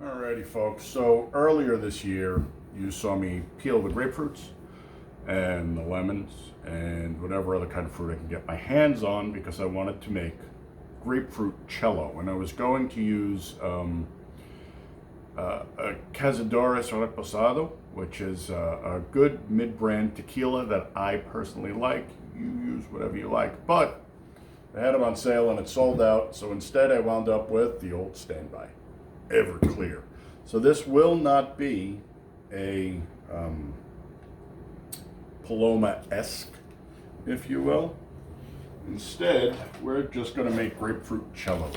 Alrighty folks, so earlier this year you saw me peel the grapefruits and the lemons and whatever other kind of fruit I can get my hands on because I wanted to make grapefruit cello, and I was going to use a Cazadores Reposado, which is a good mid-brand tequila that I personally like. You use whatever you like, but I had them on sale and it sold out, so instead I wound up with the old standby, Everclear. So this will not be a Paloma-esque, if you will. Instead, we're just going to make grapefruit cello.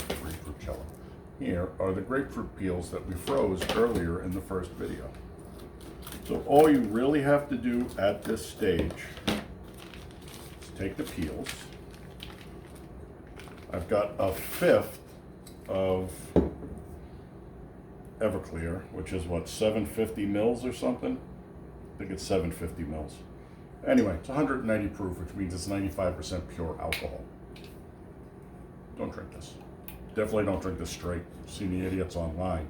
Here are the grapefruit peels that we froze earlier in the first video. So all you really have to do at this stage is take the peels. I've got a fifth of Everclear, which is what, 750 mils or something? I think it's 750 mils. Anyway, it's 190 proof, which means it's 95% pure alcohol. Don't drink this. Definitely don't drink this straight. You've seen the idiots online.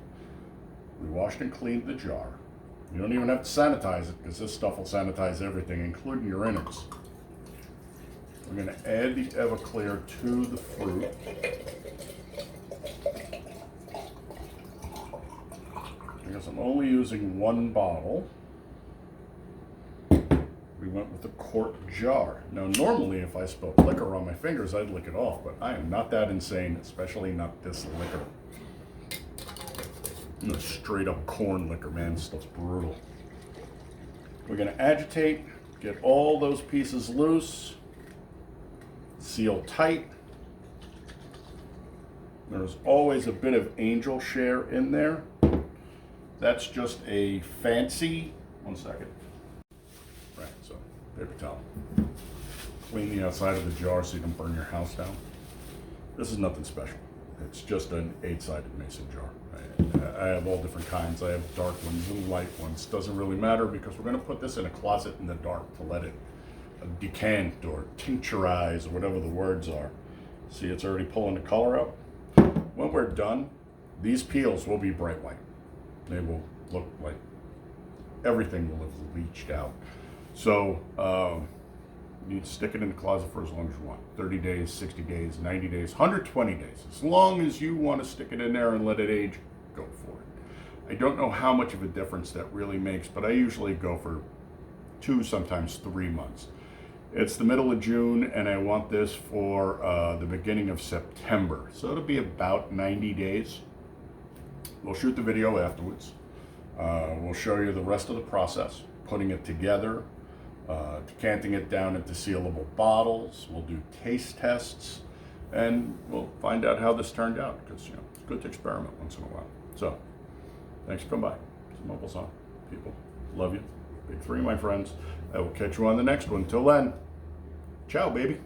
We washed and cleaned the jar. You don't even have to sanitize it because this stuff will sanitize everything, including your innards. We're going to add the Everclear to the fruit. Because I'm only using one bottle, we went with a quart jar. Now, normally if I spilled liquor on my fingers, I'd lick it off, but I am not that insane, especially not this liquor. No, straight up corn liquor, man. This stuff's brutal. We're gonna agitate, get all those pieces loose, seal tight. There's always a bit of angel share in there. That's just a fancy, one second. Right, so paper towel. Clean the outside of the jar so you don't burn your house down. This is nothing special. It's just an 8-sided mason jar. I have all different kinds. I have dark ones and light ones. Doesn't really matter because we're gonna put this in a closet in the dark to let it decant or tincturize or whatever the words are. See, it's already pulling the color out. When we're done, these peels will be bright white. They will look like everything will have leached out. So you need to stick it in the closet for as long as you want. 30 days, 60 days, 90 days, 120 days. As long as you want to stick it in there and let it age, go for it. I don't know how much of a difference that really makes, but I usually go for 2, sometimes 3 months. It's the middle of June and I want this for the beginning of September. So it'll be about 90 days. We'll shoot the video afterwards. We'll show you the rest of the process, putting it together, decanting it down into sealable bottles. We'll do taste tests, and we'll find out how this turned out, because it's good to experiment once in a while. So, thanks for coming by. Some mobiles on, people. Love you. Big 3, my friends. I will catch you on the next one. Till then, ciao, baby.